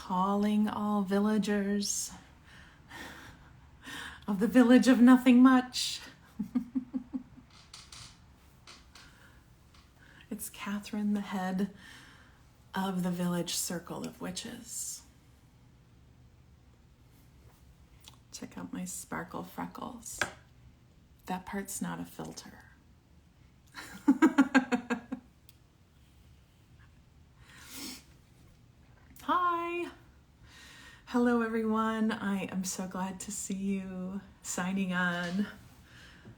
Calling all villagers of the village of nothing much. It's Kathryn, the head of the village circle of witches. Check out my sparkle freckles. That part's not a filter. Hi. Hello, everyone. I am so glad to see you signing on,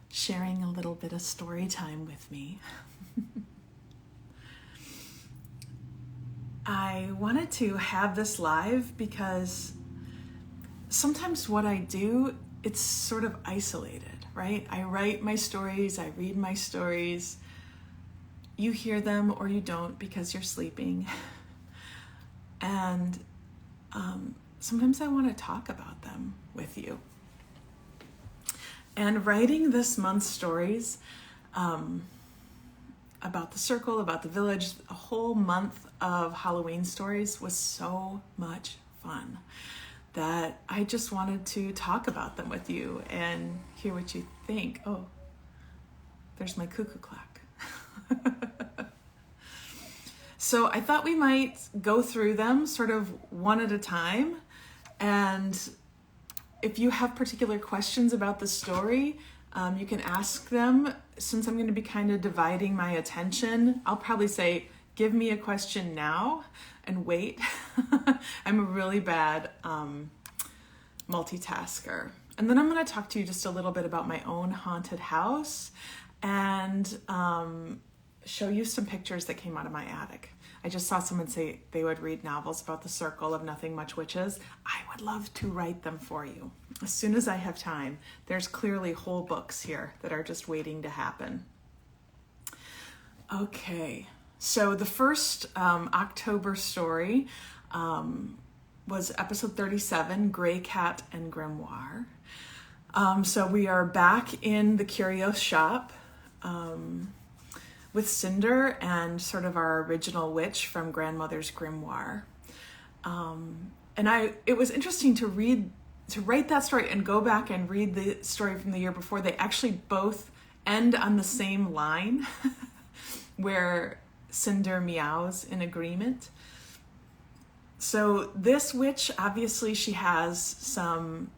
sharing a little bit of story time with me. I wanted to have this live because sometimes what I do, it's sort of isolated, right? I write my stories, I read my stories. You hear them or you don't because you're sleeping. And sometimes I want to talk about them with you. And writing this month's stories about the circle, about the village, a whole month of Halloween stories was so much fun that I just wanted to talk about them with you and hear what you think. Oh, there's my cuckoo clock. So I thought we might go through them sort of one at a time. And if you have particular questions about the story, you can ask them. Since I'm going to be kind of dividing my attention, I'll probably say, give me a question now and wait. I'm a really bad multitasker. And then I'm going to talk to you just a little bit about my own haunted house and show you some pictures that came out of my attic. I just saw someone say they would read novels about the circle of nothing much witches. I would love to write them for you as soon as I have time. There's clearly whole books here that are just waiting to happen. Okay, so the first October story was episode 37, Gray Cat and Grimoire. So we are back in the curio shop with Cinder and sort of our original witch from Grandmother's Grimoire. And it was interesting to write that story and go back and read the story from the year before. They actually both end on the same line where Cinder meows in agreement. So this witch, obviously she has some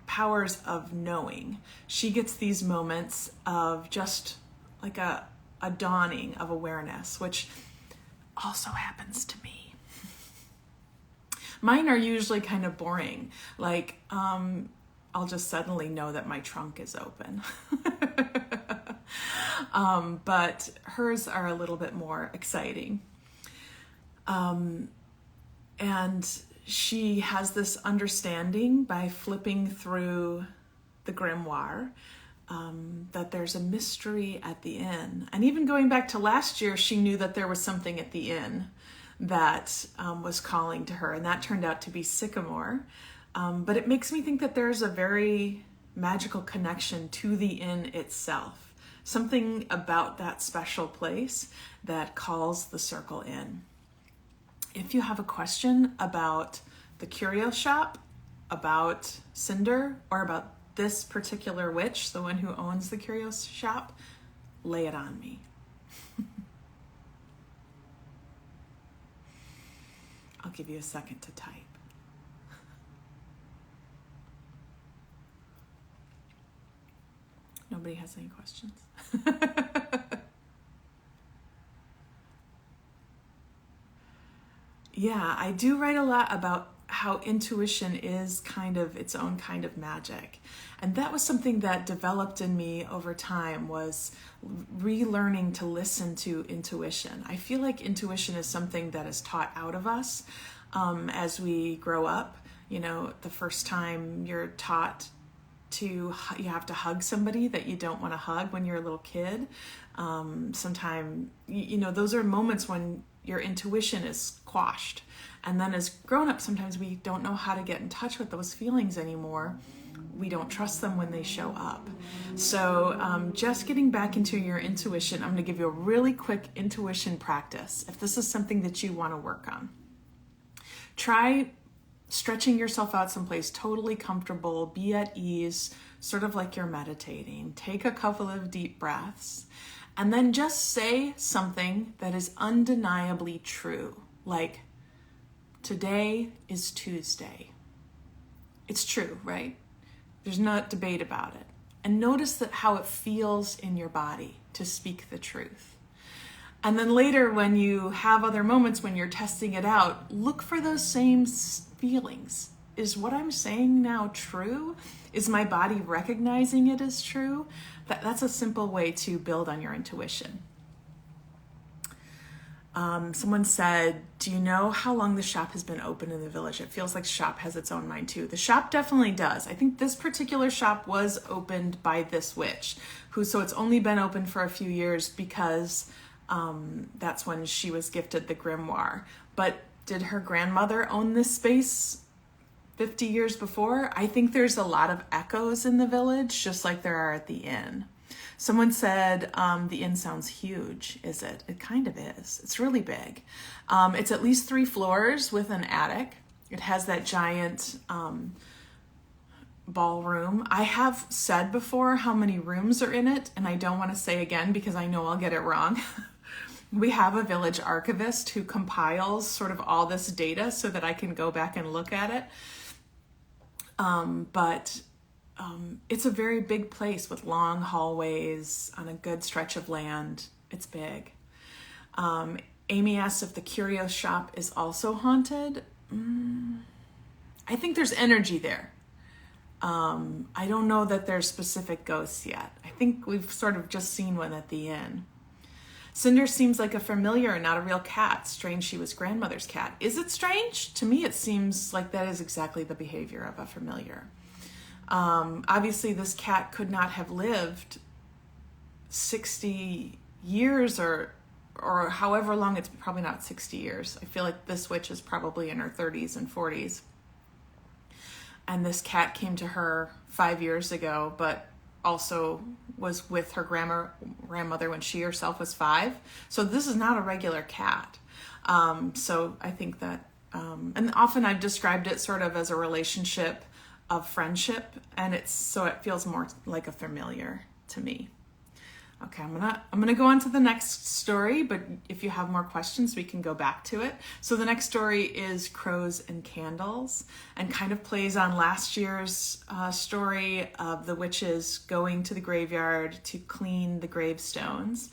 powers of knowing. She gets these moments of just like a dawning of awareness, which also happens to me. Mine are usually kind of boring. Like, I'll just suddenly know that my trunk is open. But hers are a little bit more exciting. And she has this understanding by flipping through the grimoire that there's a mystery at the inn. And even going back to last year, she knew that there was something at the inn that was calling to her, and that turned out to be Sycamore. But it makes me think that there's a very magical connection to the inn itself. Something about that special place that calls the circle in. If you have a question about the curio shop, about Cinder, or about this particular witch, the one who owns the curio shop, lay it on me. I'll give you a second to type. Nobody has any questions? Yeah, I do write a lot about how intuition is kind of its own kind of magic. And that was something that developed in me over time, was relearning to listen to intuition. I feel like intuition is something that is taught out of us as we grow up. You know, the first time you're taught you have to hug somebody that you don't want to hug when you're a little kid. Sometime, those are moments when your intuition is quashed. And then as grown-ups, sometimes we don't know how to get in touch with those feelings anymore. We don't trust them when they show up. So just getting back into your intuition, I'm going to give you a really quick intuition practice if this is something that you want to work on. Try stretching yourself out someplace totally comfortable, be at ease, sort of like you're meditating. Take a couple of deep breaths, and then just say something that is undeniably true, like, today is Tuesday. It's true, right? There's no debate about it. And notice that how it feels in your body to speak the truth. And then later, when you have other moments when you're testing it out, look for those same feelings. Is what I'm saying now true? Is my body recognizing it as true? That's a simple way to build on your intuition. Someone said, do you know how long the shop has been open in the village? It feels like shop has its own mind too. The shop definitely does. I think this particular shop was opened by this witch, so it's only been open for a few years because that's when she was gifted the grimoire. But did her grandmother own this space 50 years before? I think there's a lot of echoes in the village, just like there are at the inn. Someone said, the inn sounds huge. Is it? It kind of is. It's really big. It's at least 3 floors with an attic. It has that giant ballroom. I have said before how many rooms are in it, and I don't want to say again because I know I'll get it wrong. We have a village archivist who compiles sort of all this data so that I can go back and look at it. But it's a very big place with long hallways on a good stretch of land. It's big. Amy asked if the curio shop is also haunted. I think there's energy there. I don't know that there's specific ghosts yet. I think we've sort of just seen one at the inn. Cinder seems like a familiar and not a real cat. Strange she was grandmother's cat. Is it strange? To me, it seems like that is exactly the behavior of a familiar. Obviously, this cat could not have lived 60 years or however long. It's probably not 60 years. I feel like this witch is probably in her 30s and 40s. And this cat came to her 5 years ago, but also was with her grandmother when she herself was 5. So this is not a regular cat. So I think that, and often I've described it sort of as a relationship of friendship, and it feels more like a familiar to me. Okay, I'm gonna go on to the next story, but if you have more questions, we can go back to it. So the next story is Crows and Candles, and kind of plays on last year's story of the witches going to the graveyard to clean the gravestones.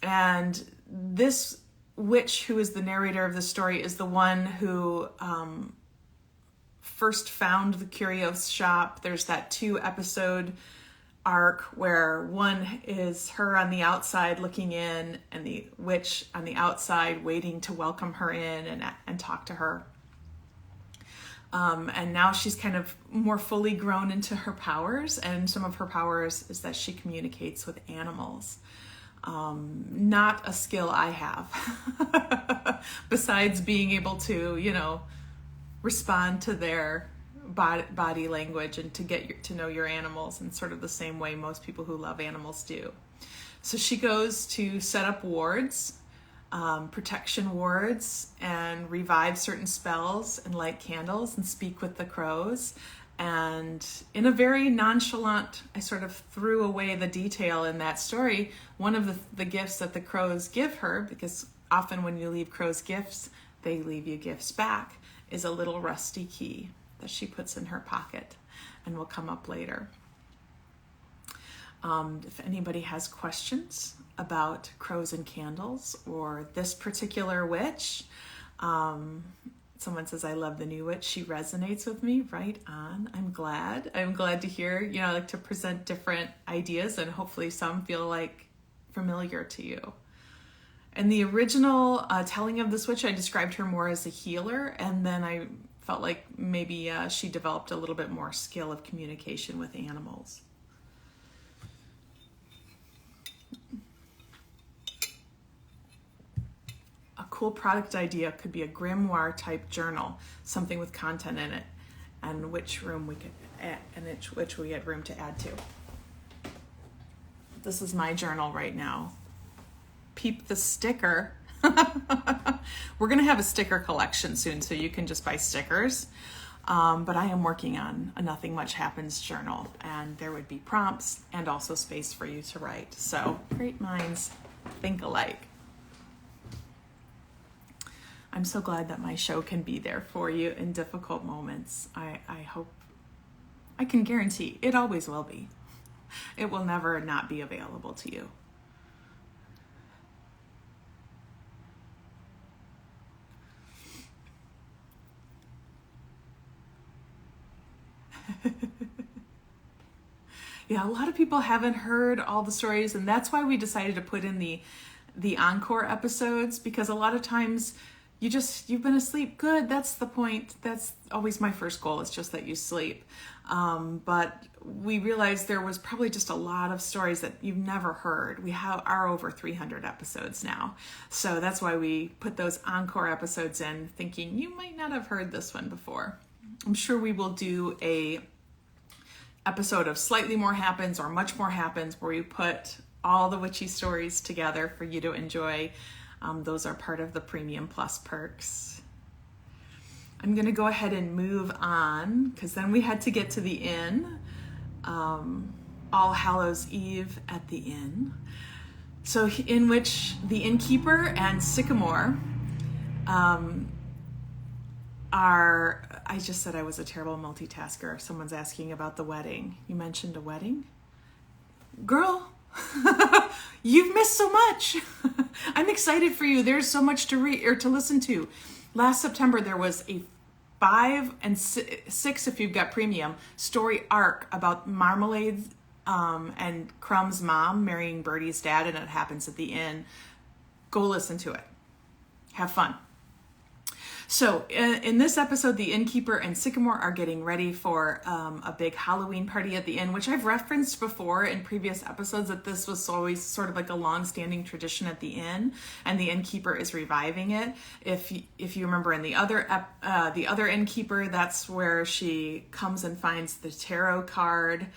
And this witch, who is the narrator of the story, is the one who first found the curio shop. There's that 2-episode arc where one is her on the outside looking in and the witch on the outside waiting to welcome her in and talk to her. And now she's kind of more fully grown into her powers, and some of her powers is that she communicates with animals. Not a skill I have, besides being able to, respond to their body language and to get to know your animals in sort of the same way most people who love animals do. So she goes to set up wards, protection wards, and revive certain spells and light candles and speak with the crows. And in a very nonchalant, I sort of threw away the detail in that story. One of the gifts that the crows give her, because often when you leave crows gifts, they leave you gifts back, is a little rusty key that she puts in her pocket and will come up later. If anybody has questions about Crows and Candles or this particular witch, someone says, I love the new witch. She resonates with me. Right on. I'm glad to hear, I like to present different ideas, and hopefully some feel like familiar to you. In the original telling of this witch, I described her more as a healer, and then I felt like maybe she developed a little bit more skill of communication with animals. A cool product idea could be a grimoire type journal, something with content in it, and which room we could add, and which we had room to add to. This is my journal right now. Peep the sticker. We're going to have a sticker collection soon, so you can just buy stickers. But I am working on a Nothing Much Happens journal, and there would be prompts and also space for you to write. So great minds think alike. I'm so glad that my show can be there for you in difficult moments. I hope, I can guarantee it always will be. It will never not be available to you. Yeah, a lot of people haven't heard all the stories, and that's why we decided to put in the encore episodes, because a lot of times you've been asleep. Good, that's the point. That's always my first goal, is just that you sleep. But we realized there was probably just a lot of stories that you've never heard. We are over 300 episodes now. So that's why we put those encore episodes in, thinking you might not have heard this one before. I'm sure we will do a episode of Slightly More Happens or Much More Happens, where we put all the witchy stories together for you to enjoy. Those are part of the Premium Plus perks. I'm going to go ahead and move on, because then we had to get to the inn. All Hallows Eve at the inn. So in which the innkeeper and Sycamore I just said I was a terrible multitasker. Someone's asking about the wedding. You mentioned a wedding? Girl, you've missed so much. I'm excited for you. There's so much to read or to listen to. Last September, there was a 5 and 6, if you've got premium, story arc about Marmalade and Crumb's mom marrying Birdie's dad, and it happens at the inn. Go listen to it. Have fun. So in this episode, the innkeeper and Sycamore are getting ready for a big Halloween party at the inn, which I've referenced before in previous episodes, that this was always sort of like a long-standing tradition at the inn, and the innkeeper is reviving it. If you remember in the other innkeeper, that's where she comes and finds the tarot card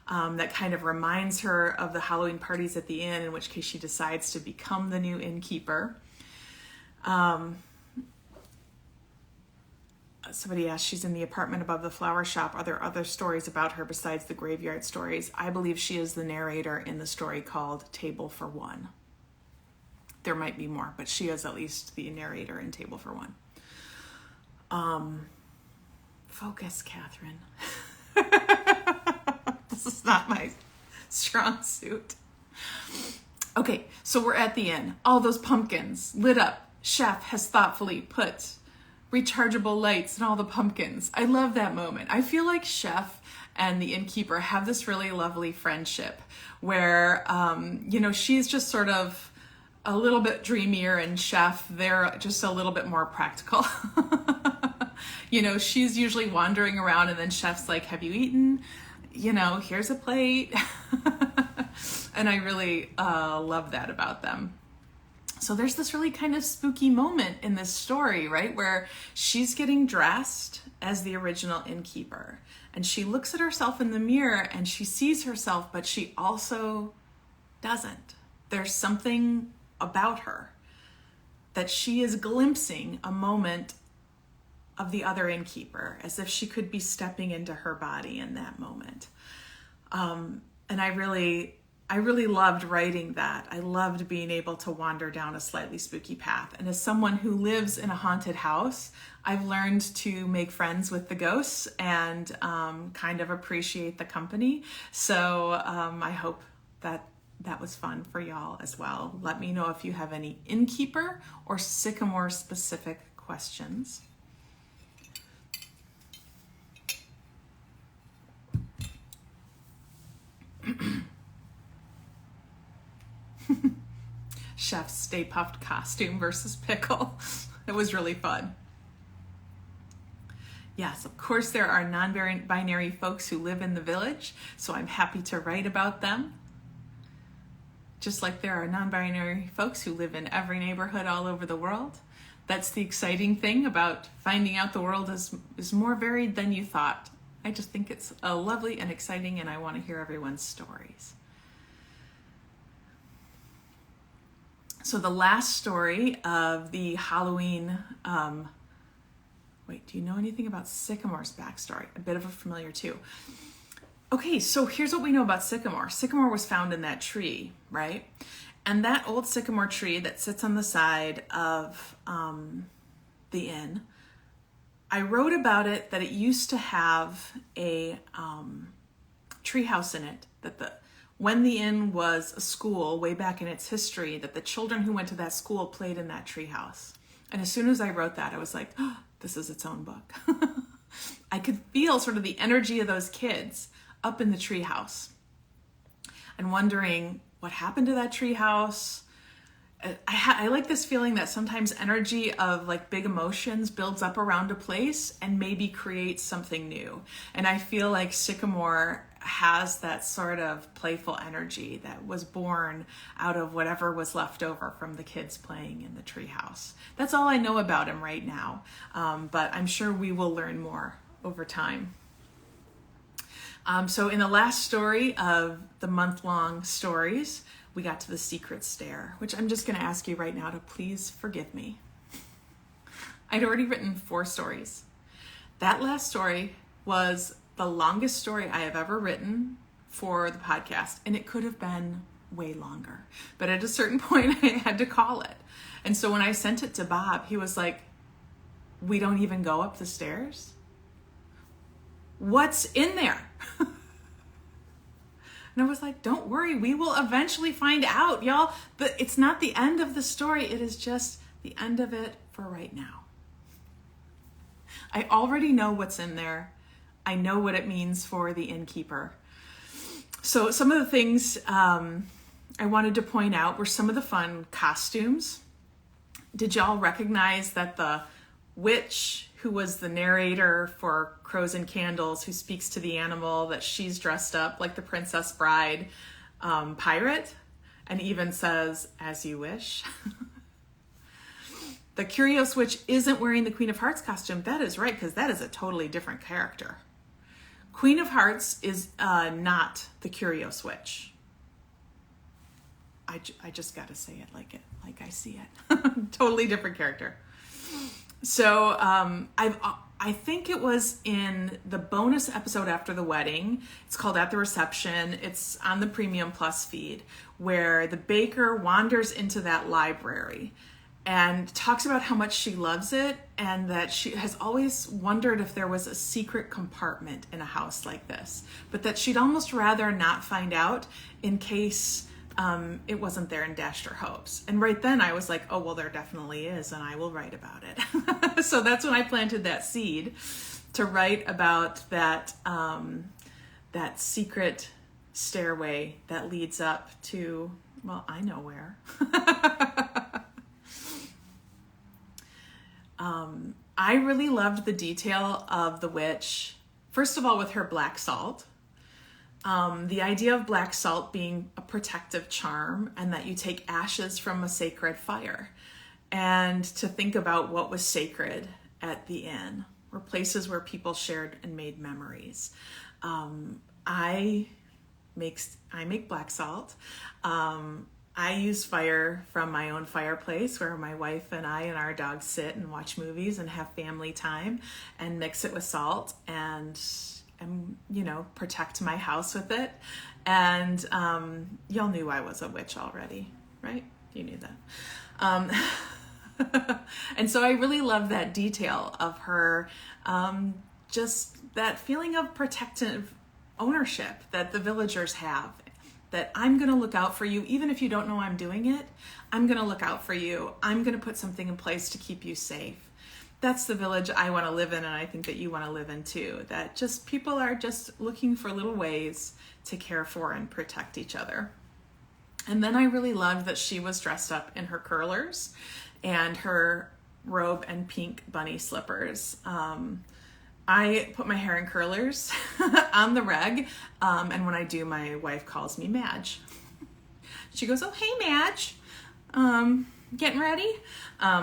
that kind of reminds her of the Halloween parties at the inn, in which case she decides to become the new innkeeper. Somebody asked, she's in the apartment above the flower shop. Are there other stories about her besides the graveyard stories? I believe she is the narrator in the story called Table for One. There might be more, but she is at least the narrator in Table for One. Focus, Kathryn. This is not my strong suit. Okay, so we're at the inn. All those pumpkins lit up. Chef has thoughtfully put rechargeable lights and all the pumpkins. I love that moment. I feel like Chef and the innkeeper have this really lovely friendship where, she's just sort of a little bit dreamier, and Chef, they're just a little bit more practical. She's usually wandering around, and then Chef's like, have you eaten? Here's a plate. And I really love that about them. So there's this really kind of spooky moment in this story, right? Where she's getting dressed as the original innkeeper, and she looks at herself in the mirror and she sees herself, but she also doesn't. There's something about her that she is glimpsing a moment of the other innkeeper, as if she could be stepping into her body in that moment. And I really loved writing that. I loved being able to wander down a slightly spooky path. And as someone who lives in a haunted house, I've learned to make friends with the ghosts and kind of appreciate the company. So I hope that was fun for y'all as well. Let me know if you have any innkeeper or Sycamore specific questions. Chef's Stay Puft costume versus pickle. It was really fun. Yes, of course there are non-binary folks who live in the village, so I'm happy to write about them. Just like there are non-binary folks who live in every neighborhood all over the world. That's the exciting thing about finding out the world is more varied than you thought. I just think it's lovely and exciting, and I want to hear everyone's stories. So the last story of the Halloween, wait, do you know anything about Sycamore's backstory? A bit of a familiar too. Okay, so here's what we know about Sycamore. Sycamore was found in that tree, right? And that old sycamore tree that sits on the side of the inn, I wrote about it that it used to have a tree house in it, that when the inn was a school way back in its history, that the children who went to that school played in that tree house. And as soon as I wrote that, I was like, oh, this is its own book. I could feel sort of the energy of those kids up in the tree house and wondering what happened to that tree house. I like this feeling that sometimes energy of like big emotions builds up around a place and maybe creates something new. And I feel like Sycamore has that sort of playful energy that was born out of whatever was left over from the kids playing in the treehouse. That's all I know about him right now, but I'm sure we will learn more over time. So in the last story of the month-long stories, we got to the secret stair, which I'm just going to ask you right now to please forgive me. I'd already written 4 stories. That last story was the longest story I have ever written for the podcast, and it could have been way longer. But at a certain point, I had to call it. And so when I sent it to Bob, he was like, we don't even go up the stairs? What's in there? And I was like, don't worry, we will eventually find out, y'all. But it's not the end of the story. It is just the end of it for right now. I already know what's in there. I know what it means for the innkeeper. So some of the things I wanted to point out were some of the fun costumes. Did y'all recognize that the witch who was the narrator for Crows and Candles, who speaks to the animal, that she's dressed up like the Princess Bride pirate and even says, as you wish? The Curious Witch isn't wearing the Queen of Hearts costume. That is right, because that is a totally different character. Queen of Hearts is not the Curious Witch. I just got to say it like I see it. Totally different character. So I think it was in the bonus episode after the wedding. It's called At the Reception. It's on the Premium Plus feed, where the baker wanders into that library and talks about how much she loves it, and that she has always wondered if there was a secret compartment in a house like this, but that she'd almost rather not find out in case it wasn't there and dashed her hopes. And right then I was like, oh, well, there definitely is, and I will write about it. So that's when I planted that seed to write about that, that secret stairway that leads up to, well, I know where. I really loved the detail of the witch, first of all, with her black salt. The idea of black salt being a protective charm, and that you take ashes from a sacred fire, and to think about what was sacred at the inn, or places where people shared and made memories. I make black salt. I use fire from my own fireplace, where my wife and I and our dogs sit and watch movies and have family time, and mix it with salt and protect my house with it. And y'all knew I was a witch already, right? You knew that. And so I really love that detail of her, just that feeling of protective ownership that the villagers have, that I'm going to look out for you. Even if you don't know I'm doing it, I'm going to look out for you. I'm going to put something in place to keep you safe. That's the village I want to live in, and I think that you want to live in too. That just people are just looking for little ways to care for and protect each other. And then I really loved that she was dressed up in her curlers and her robe and pink bunny slippers. I put my hair in curlers on the reg, and when I do, my wife calls me Madge. She goes, oh, hey, Madge. Getting ready?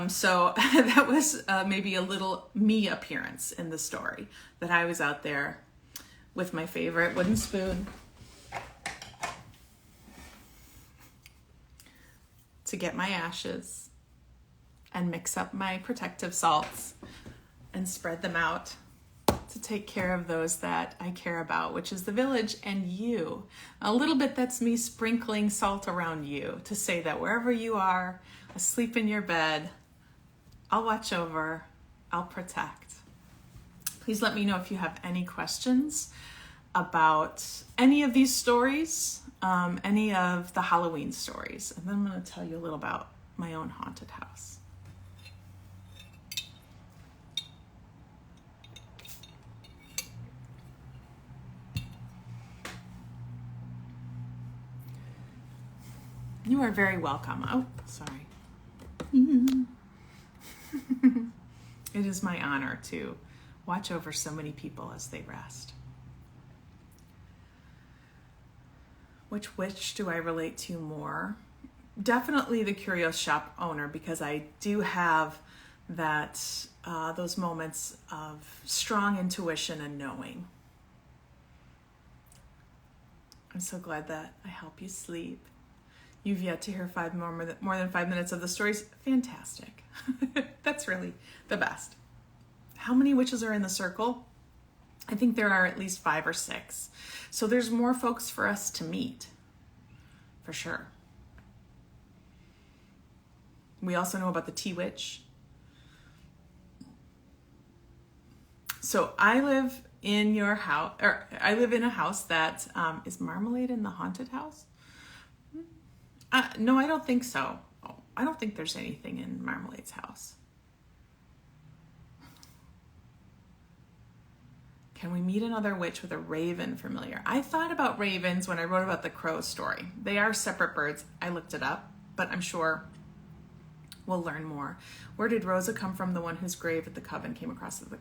So that was maybe a little me appearance in the story, that I was out there with my favorite wooden spoon to get my ashes and mix up my protective salts and spread them out to take care of those that I care about, which is the village and you. A little bit, that's me sprinkling salt around you to say that wherever you are, asleep in your bed, I'll watch over, I'll protect. Please let me know if you have any questions about any of these stories, any of the Halloween stories. And then I'm going to tell you a little about my own haunted house. You are very welcome. Oh, sorry. It is my honor to watch over so many people as they rest. Which witch do I relate to more? Definitely the Curious Shop owner, because I do have that those moments of strong intuition and knowing. I'm so glad that I help you sleep. You've yet to hear more than 5 minutes of the stories. Fantastic. That's really the best. How many witches are in the circle? I think there are at least 5 or 6. So there's more folks for us to meet, for sure. We also know about the Tea Witch. So I live in your house, or I live in a house that is Marmalade in the haunted house. No, I don't think so. Oh, I don't think there's anything in Marmalade's house. Can we meet another witch with a raven familiar? I thought about ravens when I wrote about the crow story. They are separate birds. I looked it up, but I'm sure we'll learn more. Where did Rosa come from, the one whose grave at the coven came across the...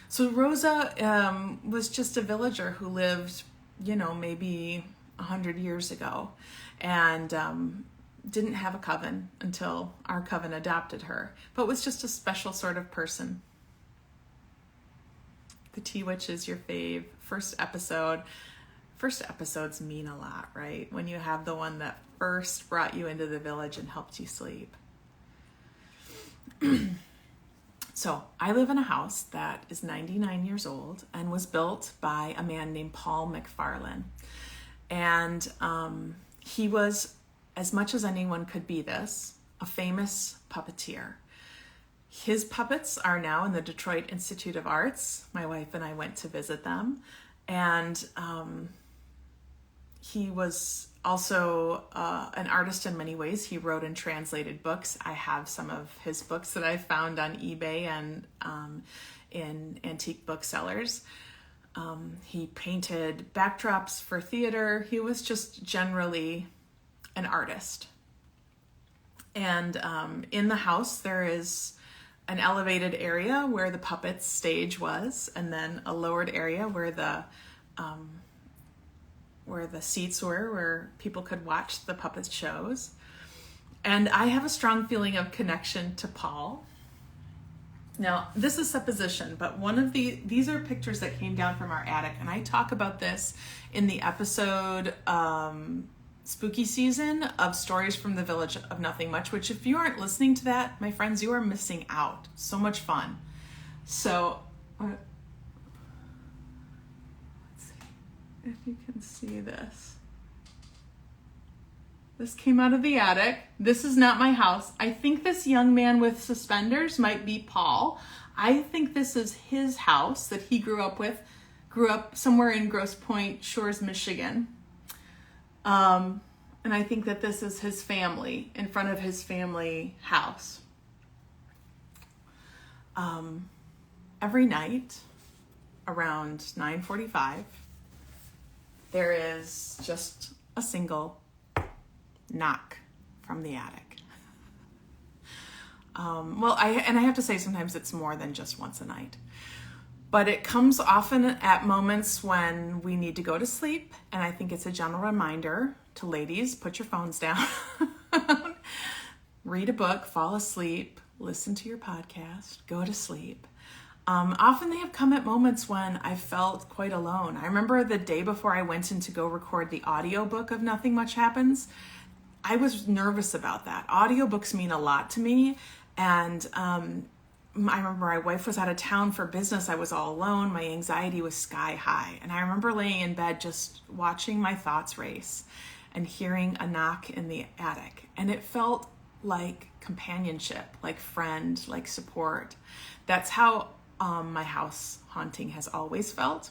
So Rosa was just a villager who lived, maybe 100 years ago, and didn't have a coven until our coven adopted her, but was just a special sort of person. The Tea Witch is your fave. First episodes mean a lot, right? When you have the one that first brought you into the village and helped you sleep. So I live in a house that is 99 years old and was built by a man named Paul McFarlane. And he was, as much as anyone could be this, a famous puppeteer. His puppets are now in the Detroit Institute of Arts. My wife and I went to visit them. And he was also an artist in many ways. He wrote and translated books. I have some of his books that I found on eBay and in antique booksellers. He painted backdrops for theater. He was just generally an artist. And in the house, there is an elevated area where the puppet's stage was, and then a lowered area where the seats were, where people could watch the puppet shows. And I have a strong feeling of connection to Paul. Now, this is supposition, but these are pictures that came down from our attic, and I talk about this in the episode Spooky Season of Stories from the Village of Nothing Much, which if you aren't listening to that, my friends, you are missing out. So much fun. So, let's see if you can see this. This came out of the attic. This is not my house. I think this young man with suspenders might be Paul. I think this is his house that he grew up with. Grew up somewhere in Grosse Pointe Shores, Michigan. And I think that this is his family, in front of his family house. Every night, around 9:45, there is just a single knock from the attic. I have to say sometimes it's more than just once a night. But it comes often at moments when we need to go to sleep, and I think it's a general reminder to ladies, put your phones down, read a book, fall asleep, listen to your podcast, go to sleep. Often they have come at moments when I felt quite alone. I remember the day before I went in to go record the audiobook of Nothing Much Happens, I was nervous about that. Audiobooks mean a lot to me. And I remember my wife was out of town for business. I was all alone. My anxiety was sky high. And I remember laying in bed just watching my thoughts race and hearing a knock in the attic. And it felt like companionship, like friend, like support. That's how my house haunting has always felt.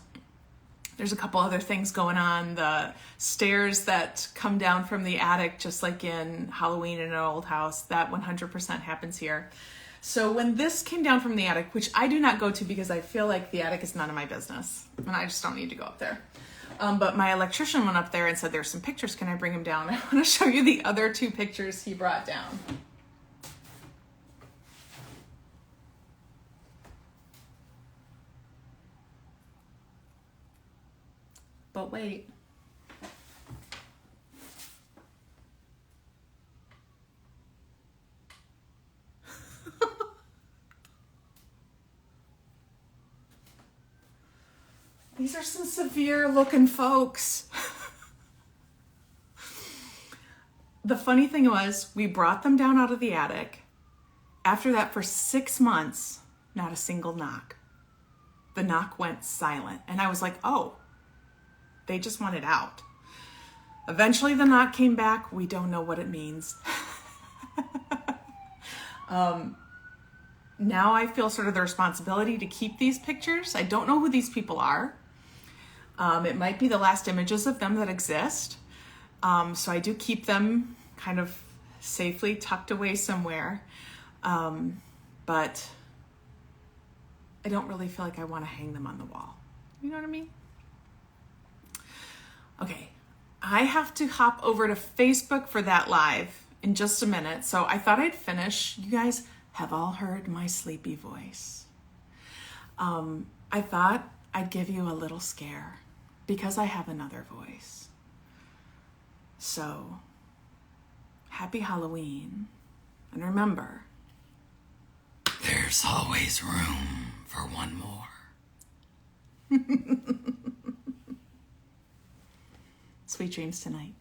There's a couple other things going on. The stairs that come down from the attic, just like in Halloween in an old house, that 100% happens here. So when this came down from the attic, which I do not go to because I feel like the attic is none of my business, and I just don't need to go up there. But my electrician went up there and said, there's some pictures. Can I bring them down? I want to show you the other two pictures he brought down. But wait. These are some severe looking folks. The funny thing was, we brought them down out of the attic. After that, for 6 months, not a single knock. The knock went silent. And I was like, oh, they just wanted out. Eventually the knock came back. We don't know what it means. Now I feel sort of the responsibility to keep these pictures. I don't know who these people are. It might be the last images of them that exist. So I do keep them kind of safely tucked away somewhere. But I don't really feel like I want to hang them on the wall. You know what I mean? Okay, I have to hop over to Facebook for that live in just a minute. So I thought I'd finish. You guys have all heard my sleepy voice. I thought I'd give you a little scare because I have another voice. So, happy Halloween. And remember, there's always room for one more. Sweet dreams tonight.